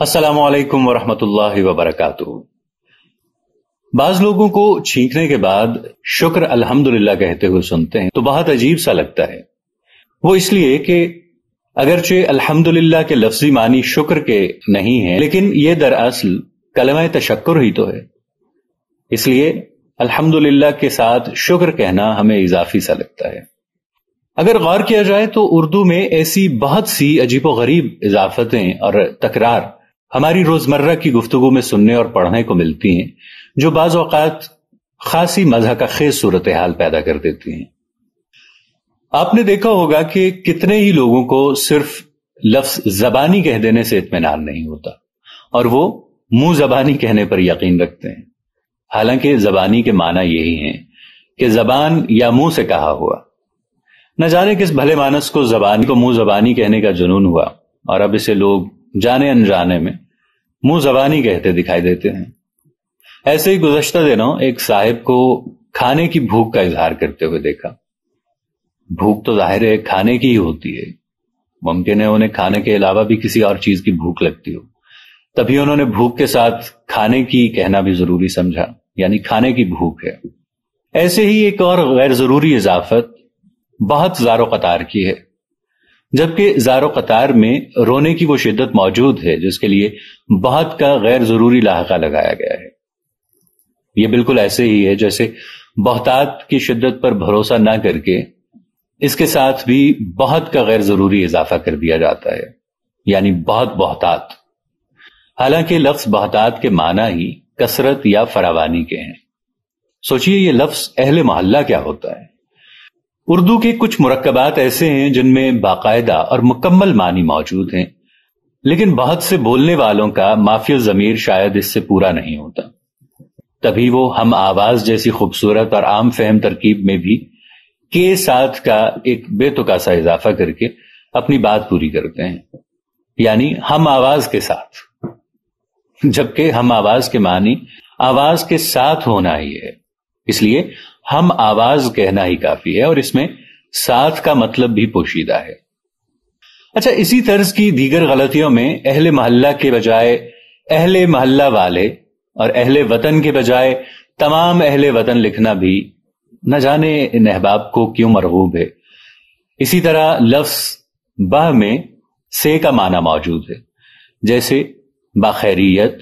अस्सलामु अलैकुम वरहमतुल्लाहि वबरकातुहू। बाज लोगों को छींकने के बाद शुक्र अल्हम्दुलिल्लाह कहते हुए सुनते हैं तो बहुत अजीब सा लगता है। वो इसलिए कि अगरचे अल्हम्दुलिल्लाह के लफ्जी मानी शुक्र के नहीं है, लेकिन ये दरअसल कलमा तशक्कुर ही तो है। इसलिए अल्हम्दुलिल्लाह के साथ शुक्र कहना हमें इजाफी सा लगता है। अगर गौर किया जाए तो उर्दू में ऐसी बहुत सी अजीबोगरीब इजाफतें और तकरार हमारी रोजमर्रा की गुफ्तगू में सुनने और पढ़ने को मिलती हैं, जो बाज़ औक़ात खासी मज़ा का खेज सूरत हाल पैदा कर देती हैं। आपने देखा होगा कि कितने ही लोगों को सिर्फ लफ्ज जबानी कह देने से इत्मीनान नहीं होता और वो मुंह जबानी कहने पर यकीन रखते हैं। हालांकि जबानी के माना यही है कि जबान या मुंह से कहा हुआ। न जाने किस भले मानस को जबानी को मुंह जबानी कहने का जुनून हुआ और अब इसे लोग जाने अनजाने में मुंह जबानी कहते दिखाई देते हैं। ऐसे ही गुज़श्ता दिनों एक साहिब को खाने की भूख का इजहार करते हुए देखा। भूख तो जाहिर है खाने की ही होती है, मुमकिन है उन्हें खाने के अलावा भी किसी और चीज की भूख लगती हो, तभी उन्होंने भूख के साथ खाने की कहना भी जरूरी समझा, यानी खाने की भूख है। ऐसे ही एक और गैर जरूरी इजाफत बहुत ज़ारो कतार की है, जबकि ज़ारो कतार में रोने की वो शिद्दत मौजूद है जिसके लिए बहुत का गैर जरूरी लाहका लगाया गया है। यह बिल्कुल ऐसे ही है जैसे बहुतात की शिद्दत पर भरोसा न करके इसके साथ भी बहुत का गैर जरूरी इजाफा कर दिया जाता है, यानी बहुत बहुतात। हालांकि लफ्ज बहुतात के माना ही कसरत या फरावानी के हैं। सोचिए ये लफ्ज अहले मोहल्ला क्या होता है। उर्दू के कुछ मुरक्कबात ऐसे हैं जिनमें बाकायदा और मुकम्मल मानी मौजूद हैं, लेकिन बहुत से बोलने वालों का माफिया ज़मीर शायद इससे पूरा नहीं होता। तभी वो हम आवाज जैसी खूबसूरत और आम फहम तरकीब में भी के साथ का एक बेतुका सा इजाफा करके अपनी बात पूरी करते हैं, यानी हम आवाज के साथ, जबकि हम आवाज के मानी आवाज के साथ होना ही है। इसलिए हम आवाज कहना ही काफी है और इसमें साथ का मतलब भी पोशीदा है। अच्छा, इसी तर्ज की दीगर गलतियों में अहले मोहल्ला के बजाय अहले मोहल्ला वाले और अहले वतन के बजाय तमाम अहले वतन लिखना भी न जाने इन अहबाब को क्यों मरगूब है। इसी तरह लफ्ज बाह में से का माना मौजूद है, जैसे बाखैरियत,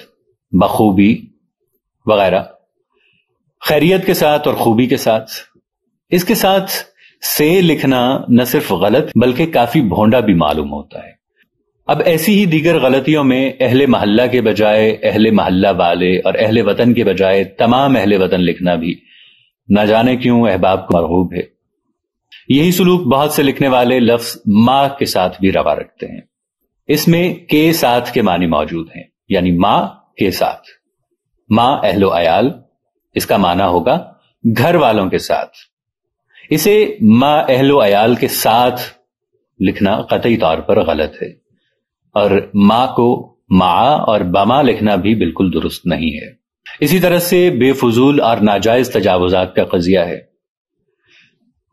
बखूबी वगैरह। खैरियत के साथ और खूबी के साथ, इसके साथ से लिखना न सिर्फ गलत बल्कि काफी भोंडा भी मालूम होता है। अब ऐसी ही दीगर गलतियों में अहले महल्ला के बजाय अहले महल्ला वाले और अहले वतन के बजाय तमाम अहले वतन लिखना भी न जाने क्यों अहबाब को मरगूब है। यही सलूक बहुत से लिखने वाले लफ्ज मां के साथ भी रवा रखते हैं। इसमें के साथ के मानी मौजूद हैं, यानी मां के साथ। मां अहलो अयाल, इसका माना होगा घर वालों के साथ। इसे मां अहलो अयाल के साथ लिखना कतई तौर पर गलत है और मां को मा और बमा लिखना भी बिल्कुल दुरुस्त नहीं है। इसी तरह से बेफजूल और नाजायज तजावुजात का कजिया है।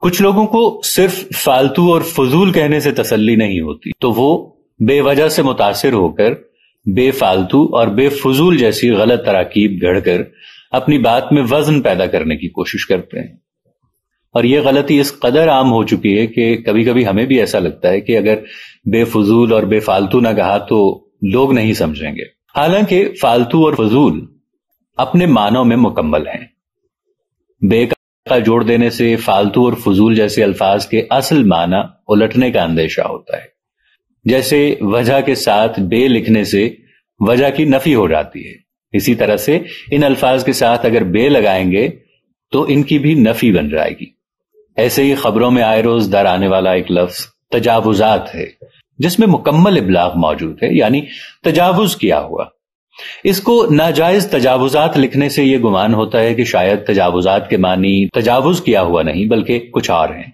कुछ लोगों को सिर्फ फालतू और फजूल कहने से तसल्ली नहीं होती, तो वो बेवजह से मुतासिर होकर बेफालतू और बेफजूल जैसी गलत तराकीब गढ़कर अपनी बात में वजन पैदा करने की कोशिश करते हैं। और यह गलती इस कदर आम हो चुकी है कि कभी कभी हमें भी ऐसा लगता है कि अगर बेफजूल और बेफालतू ना कहा तो लोग नहीं समझेंगे। हालांकि फालतू और फजूल अपने मानों में मुकम्मल हैं। बे का जोड़ देने से फालतू और फजूल जैसे अल्फाज के असल माना उलटने का अंदेशा होता है। जैसे वजह के साथ बे लिखने से वजह की नफी हो जाती है, इसी तरह से इन अल्फाज के साथ अगर बे लगाएंगे तो इनकी भी नफी बन जाएगी। ऐसे ही खबरों में आए रोज दर आने वाला एक लफ्ज तजावुजात है, जिसमें मुकम्मल इब्लाग मौजूद है, यानी तजावुज किया हुआ। इसको नाजायज तजावुजात लिखने से यह गुमान होता है कि शायद तजावुजात के मानी तजावुज किया हुआ नहीं बल्कि कुछ और हैं।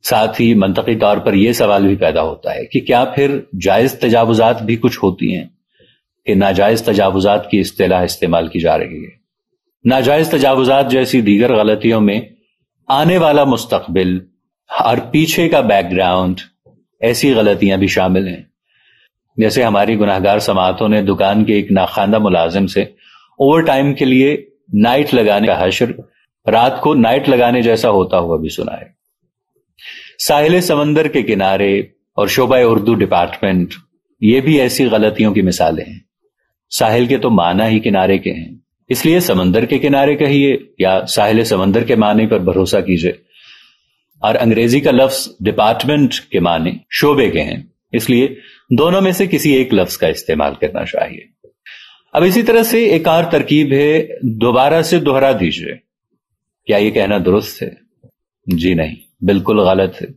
साथ ही मंतकी तौर पर यह सवाल भी पैदा होता है कि क्या फिर जायज तजावुजात भी कुछ होती हैं कि नाजायज तजावुजात की इस्तिलाह इस्तेमाल की जा रही है। नाजायज तजावुजात जैसी दीगर गलतियों में आने वाला मुस्तकबिल और पीछे का बैकग्राउंड, ऐसी गलतियां भी शामिल हैं। جیسے ہماری گناہگار سماعتوں نے دکان کے ایک ناخواندہ ملازم سے اوور ٹائم کے لیے نائٹ لگانے کا حشر رات کو نائٹ لگانے جیسا ہوتا ہوا بھی سنا ہے۔ ساحل سمندر کے کنارے اور شعبہ اردو ڈپارٹمنٹ یہ بھی ایسی غلطیوں کی مثالیں ہیں۔ ساحل کے تو معنی ہی کنارے کے ہیں، اس لیے سمندر کے کنارے کہیے یا ساحل سمندر کے معنی پر بھروسہ کیجئے، اور انگریزی کا لفظ ڈپارٹمنٹ کے معنی شعبے کے ہیں، اس لیے دونوں میں سے کسی ایک لفظ کا استعمال کرنا چاہیے۔ اب اسی طرح سے ایک اور ترکیب ہے دوبارہ سے دوہرا دیجئے۔ کیا یہ کہنا درست ہے؟ جی نہیں، بالکل غلط ہے۔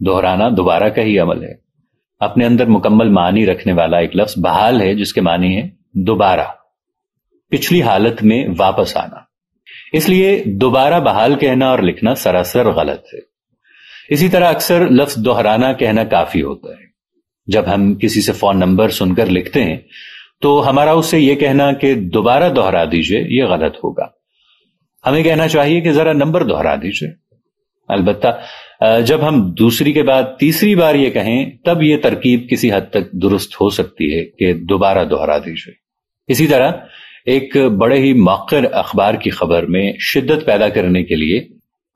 دہرانا دوبارہ کا ہی عمل ہے۔ اپنے اندر مکمل معنی رکھنے والا ایک لفظ بحال ہے، جس کے معنی ہے دوبارہ، پچھلی حالت میں واپس آنا۔ اس لیے دوبارہ بحال کہنا اور لکھنا سراسر غلط ہے۔ اسی طرح اکثر لفظ دہرانا کہنا کافی ہوتا ہے۔ جب ہم کسی سے فون نمبر سن کر لکھتے ہیں تو ہمارا اس سے یہ کہنا کہ دوبارہ دوہرا دیجئے یہ غلط ہوگا۔ ہمیں کہنا چاہیے کہ ذرا نمبر دوہرا دیجئے۔ البتہ جب ہم دوسری کے بعد تیسری بار یہ کہیں تب یہ ترکیب کسی حد تک درست ہو سکتی ہے کہ دوبارہ دوہرا دیجئے۔ اسی طرح ایک بڑے ہی موقر اخبار کی خبر میں شدت پیدا کرنے کے لیے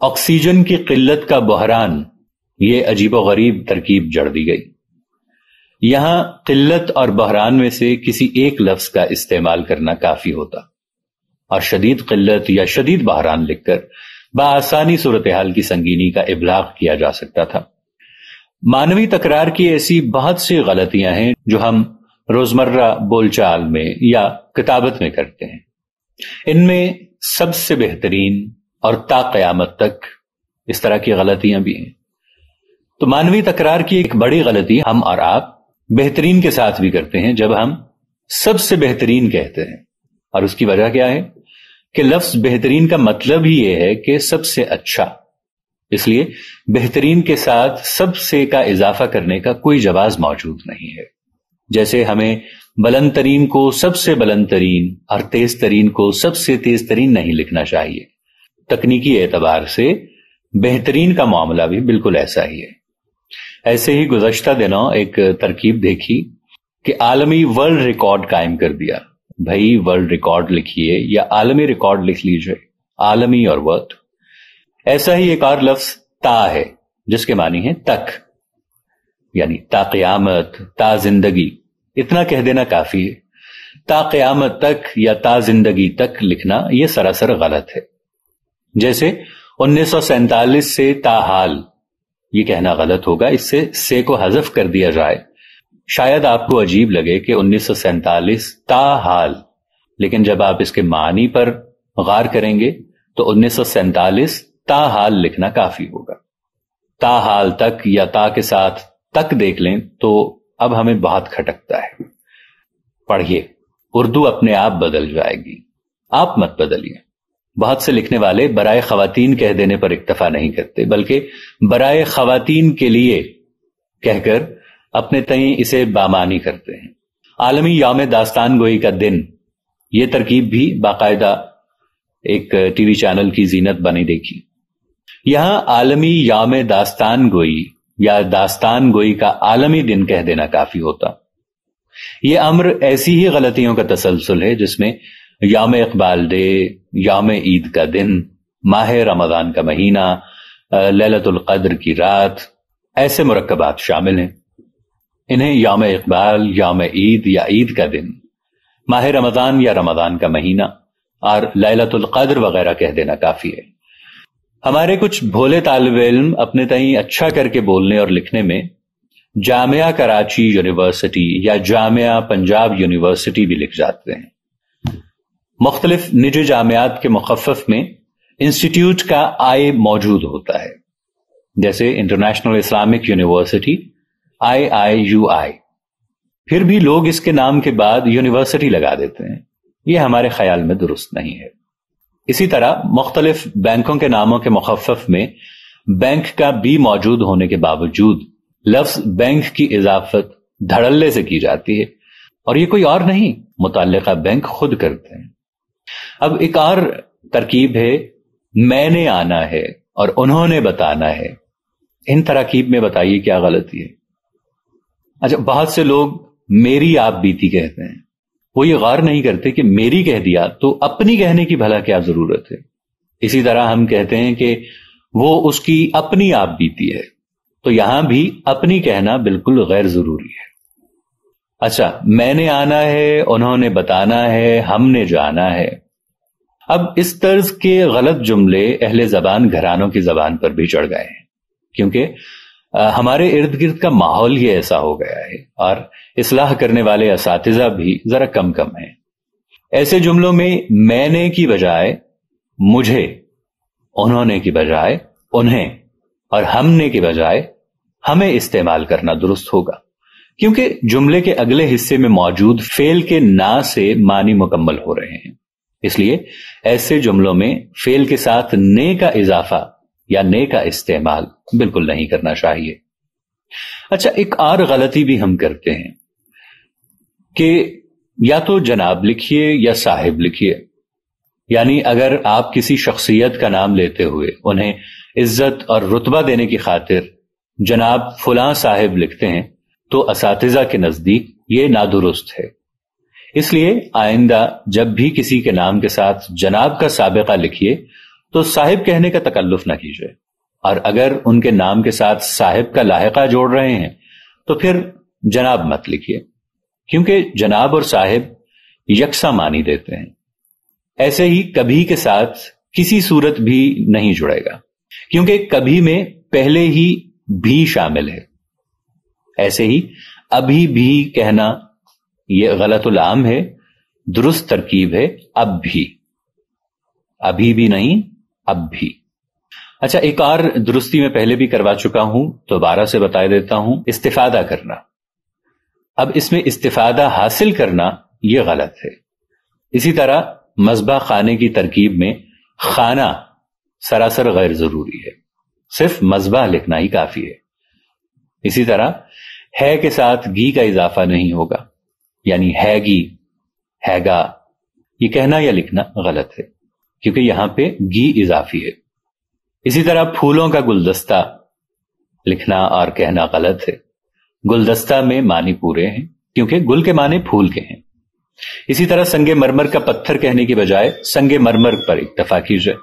آکسیجن کی قلت کا بحران، یہ عجیب و غریب ترکیب جڑ دی گئی۔ یہاں قلت اور بحران میں سے کسی ایک لفظ کا استعمال کرنا کافی ہوتا اور شدید قلت یا شدید بحران لکھ کر بآسانی صورتحال کی سنگینی کا ابلاغ کیا جا سکتا تھا۔ مانوی تکرار کی ایسی بہت سی غلطیاں ہیں جو ہم روزمرہ بول چال میں یا کتابت میں کرتے ہیں۔ ان میں سب سے بہترین اور تا قیامت تک اس طرح کی غلطیاں بھی ہیں۔ تو مانوی تکرار کی ایک بڑی غلطی ہم اور آپ بہترین کے ساتھ بھی کرتے ہیں جب ہم سب سے بہترین کہتے ہیں، اور اس کی وجہ کیا ہے کہ لفظ بہترین کا مطلب ہی یہ ہے کہ سب سے اچھا، اس لیے بہترین کے ساتھ سب سے کا اضافہ کرنے کا کوئی جواز موجود نہیں ہے۔ جیسے ہمیں بلند ترین کو سب سے بلند ترین اور تیز ترین کو سب سے تیز ترین نہیں لکھنا چاہیے۔ تکنیکی اعتبار سے بہترین کا معاملہ بھی بالکل ایسا ہی ہے۔ ایسے ہی گزشتہ دنوں ایک ترکیب دیکھی کہ عالمی ورلڈ ریکارڈ قائم کر دیا۔ بھائی ورلڈ ریکارڈ لکھیے یا عالمی ریکارڈ لکھ لیجئے، عالمی اور ورلڈ۔ ایسا ہی ایک اور لفظ تا ہے جس کے معنی ہے تک، یعنی تا قیامت، تا زندگی، اتنا کہہ دینا کافی ہے۔ تا قیامت تک یا تا زندگی تک لکھنا یہ سراسر غلط ہے۔ جیسے 1947 سے تا حال، یہ کہنا غلط ہوگا، اس سے کو حذف کر دیا جائے۔ شاید آپ کو عجیب لگے کہ 1947 تا حال، لیکن جب آپ اس کے معنی پر غور کریں گے تو 1947 تا حال لکھنا کافی ہوگا۔ تا حال تک یا تا کے ساتھ تک دیکھ لیں تو اب ہمیں بہت کھٹکتا ہے۔ پڑھیے، اردو اپنے آپ بدل جائے گی، آپ مت بدلیے۔ بہت سے لکھنے والے برائے خواتین کہہ دینے پر اکتفا نہیں کرتے، بلکہ برائے خواتین کے لیے کہہ کر اپنے تئیں اسے بامانی کرتے ہیں۔ عالمی یوم داستان گوئی کا دن، یہ ترکیب بھی باقاعدہ ایک ٹی وی چینل کی زینت بنی دیکھی۔ یہاں عالمی یوم داستان گوئی یا داستان گوئی کا عالمی دن کہہ دینا کافی ہوتا۔ یہ امر ایسی ہی غلطیوں کا تسلسل ہے جس میں یوم اقبال ڈے، یوم عید کا دن، ماہ رمضان کا مہینہ، لیلۃ القدر کی رات، ایسے مرکبات شامل ہیں۔ انہیں یوم اقبال، یوم عید یا عید کا دن، ماہ رمضان یا رمضان کا مہینہ اور لیلۃ القدر وغیرہ کہہ دینا کافی ہے۔ ہمارے کچھ بھولے طالب علم اپنے تئیں اچھا کر کے بولنے اور لکھنے میں جامعہ کراچی یونیورسٹی یا جامعہ پنجاب یونیورسٹی بھی لکھ جاتے ہیں۔ مختلف نجی جامعات کے مخفف میں انسٹیٹیوٹ کا آئی موجود ہوتا ہے، جیسے انٹرنیشنل اسلامک یونیورسٹی IIUI، پھر بھی لوگ اس کے نام کے بعد یونیورسٹی لگا دیتے ہیں۔ یہ ہمارے خیال میں درست نہیں ہے۔ اسی طرح مختلف بینکوں کے ناموں کے مخفف میں بینک کا بھی موجود ہونے کے باوجود لفظ بینک کی اضافت دھڑلے سے کی جاتی ہے، اور یہ کوئی اور نہیں، متعلقہ بینک خود کرتے ہیں۔ اب ایک اور ترکیب ہے میں نے آنا ہے اور انہوں نے بتانا ہے۔ ان تراکیب میں بتائیے کیا غلطی ہے؟ اچھا، بہت سے لوگ मेरी आप बीती कहते हैं। वो ये गौर नहीं करते कि मेरी कह दिया तो अपनी कहने की भला क्या जरूरत है। इसी तरह हम कहते हैं कि वो उसकी अपनी आप बीती है, तो यहां भी अपनी कहना बिल्कुल गैर जरूरी है। अच्छा, मैंने आना है, उन्होंने बताना है, हमने जाना है। अब इस तर्ज के गलत जुमले अहले जबान घरानों की जबान पर भी चढ़ गए हैं, क्योंकि हमारे इर्द गिर्द का माहौल ही ऐसा हो गया है और इस्लाह करने वाले असातिज़ा भी जरा कम कम हैं। ऐसे जुमलों में मैंने की बजाय मुझे, उन्होंने की बजाय उन्हें और हमने की बजाय हमें इस्तेमाल करना दुरुस्त होगा, क्योंकि जुमले के अगले हिस्से में मौजूद फेल के ना से मानी मुकम्मल हो रहे हैं। इसलिए ऐसे जुमलों में फेल के साथ ने का इजाफा या ने का इस्तेमाल बिल्कुल नहीं करना चाहिए। अच्छा, एक और गलती भी हम करते हैं कि या तो जनाब लिखिए या साहिब लिखिए। यानी अगर आप किसी शख्सियत का नाम लेते हुए उन्हें इज्जत और रुतबा देने की खातिर जनाब फलां साहिब लिखते हैं तो असातिज़ा के नजदीक ये नादुरुस्त है। इसलिए आइंदा जब भी किसी के नाम के साथ जनाब का साबिका लिखिए तो साहिब कहने का तकल्लुफ न कीजिए, और अगर उनके नाम के साथ साहिब का लाहिका जोड़ रहे हैं तो फिर जनाब मत लिखिए, क्योंकि जनाब और साहिब यकसा मानी देते हैं। ऐसे ही कभी के साथ किसी सूरत भी नहीं जुड़ेगा, क्योंकि कभी में पहले ही भी शामिल है। ऐसे ही अभी भी कहना यह गलतुल आम है, दुरुस्त तरकीब है अब भी, अभी भी नहीं अब भी। अच्छा, एक और दुरुस्ती मैं पहले भी करवा चुका हूं, दोबारा से बता देता हूं। इस्तिफादा करना, अब इसमें इस्तिफादा हासिल करना यह गलत है। इसी तरह मज़बा खाने की तरकीब में खाना सरासर गैर जरूरी है, सिर्फ मज़बा लिखना ही काफी है। इसी तरह है के साथ गी का इजाफा नहीं होगा, यानी हैगी, हैगा, ये कहना या लिखना गलत है, क्योंकि यहां पे गी इजाफी है। इसी तरह फूलों का गुलदस्ता लिखना और कहना गलत है। गुलदस्ता में मानी पूरे हैं, क्योंकि गुल के माने फूल के हैं। इसी तरह संगे मरमर का पत्थर कहने की बजाय संगे मरमर पर इक्तफा कीजिए,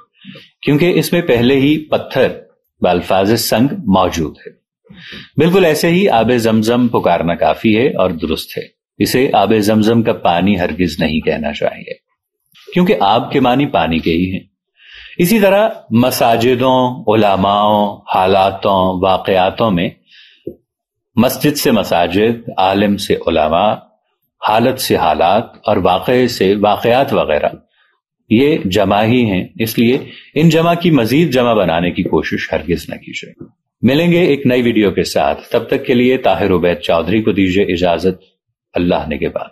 क्योंकि इसमें पहले ही पत्थर बाल्फाज संग मौजूद है। बिल्कुल ऐसे ही आबे जमजम पुकारना काफी है और दुरुस्त है। इसे आबे जमजम का पानी हरगिज नहीं कहना चाहिए, क्योंकि आब के मानी पानी के ही हैं। इसी तरह मसाजिदों, उलमाओं, हालातों, वाकयातों में मस्जिद से मसाजिद, आलिम से उलमा, हालत से हालात और वाक़े से वाक़यात वगैरह ये जमा ही हैं। इसलिए इन जमा की मजीद जमा बनाने की कोशिश हरगिज न कीजिए। मिलेंगे एक नई वीडियो के साथ, तब तक के लिए ताहिर उबैद चौधरी को दीजिए इजाजत। अल्लाह ने के बाद।